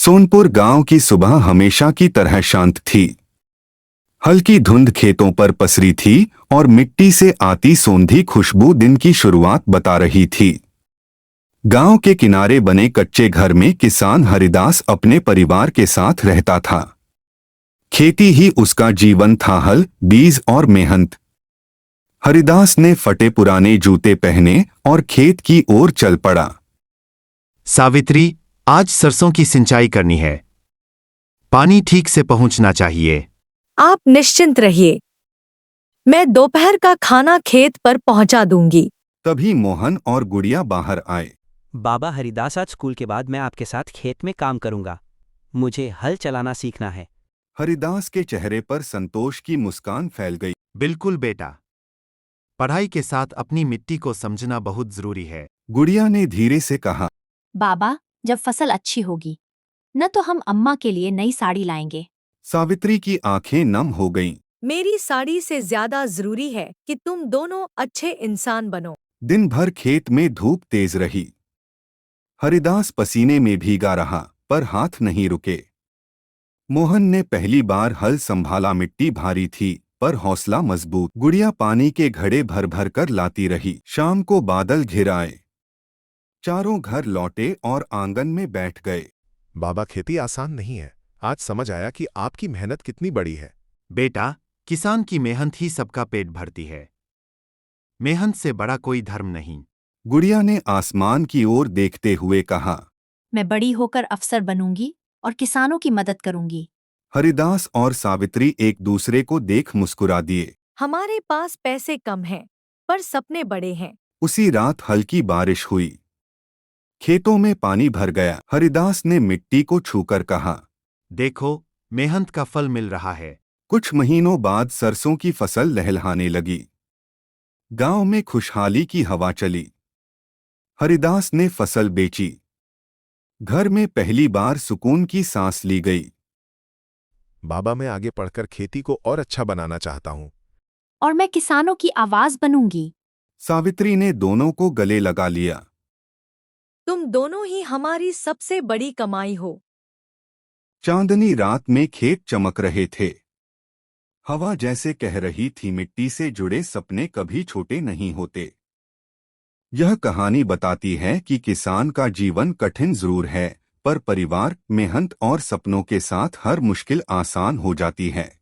सोनपुर गांव की सुबह हमेशा की तरह शांत थी। हल्की धुंध खेतों पर पसरी थी और मिट्टी से आती सोंधी खुशबू दिन की शुरुआत बता रही थी। गांव के किनारे बने कच्चे घर में किसान हरिदास अपने परिवार के साथ रहता था। खेती ही उसका जीवन था, हल, बीज और मेहनत। हरिदास ने फटे पुराने जूते पहने और खेत की ओर चल पड़ा। सावित्री, आज सरसों की सिंचाई करनी है। पानी ठीक से पहुंचना चाहिए। आप निश्चिंत रहिए, मैं दोपहर का खाना खेत पर पहुंचा दूंगी। तभी मोहन और गुड़िया बाहर आए। बाबा हरिदास, आज स्कूल के बाद मैं आपके साथ खेत में काम करूंगा। मुझे हल चलाना सीखना है। हरिदास के चेहरे पर संतोष की मुस्कान फैल गई। बिल्कुल बेटा, पढ़ाई के साथ अपनी मिट्टी को समझना बहुत जरूरी है। गुड़िया ने धीरे से कहा। बाबा, जब फसल अच्छी होगी न तो हम अम्मा के लिए नई साड़ी लाएंगे। सावित्री की आंखें नम हो गईं। मेरी साड़ी से ज्यादा जरूरी है कि तुम दोनों अच्छे इंसान बनो। दिन भर खेत में धूप तेज रही। हरिदास पसीने में भीगा रहा, पर हाथ नहीं रुके। मोहन ने पहली बार हल संभाला। मिट्टी भारी थी पर हौसला मजबूत। गुड़िया पानी के घड़े भर भर कर लाती रही। शाम को बादल घिर आए। चारों घर लौटे और आंगन में बैठ गए। बाबा, खेती आसान नहीं है। आज समझ आया कि आपकी मेहनत कितनी बड़ी है। बेटा, किसान की मेहनत ही सबका पेट भरती है। मेहनत से बड़ा कोई धर्म नहीं। गुड़िया ने आसमान की ओर देखते हुए कहा। मैं बड़ी होकर अफसर बनूंगी और किसानों की मदद करूंगी। हरिदास और सावित्री एक दूसरे को देख मुस्कुरा दिए। हमारे पास पैसे कम हैं, पर सपने बड़े हैं। उसी रात हल्की बारिश हुई। खेतों में पानी भर गया। हरिदास ने मिट्टी को छूकर कहा, देखो, मेहनत का फल मिल रहा है। कुछ महीनों बाद सरसों की फसल लहलहाने लगी। गांव में खुशहाली की हवा चली। हरिदास ने फसल बेची। घर में पहली बार सुकून की सांस ली गई। बाबा, मैं आगे पढ़कर खेती को और अच्छा बनाना चाहता हूँ। और मैं किसानों की आवाज बनूंगी। सावित्री ने दोनों को गले लगा लिया। तुम दोनों ही हमारी सबसे बड़ी कमाई हो। चांदनी रात में खेत चमक रहे थे। हवा जैसे कह रही थी, मिट्टी से जुड़े सपने कभी छोटे नहीं होते। यह कहानी बताती है कि किसान का जीवन कठिन जरूर है, पर परिवार, मेहनत और सपनों के साथ हर मुश्किल आसान हो जाती है।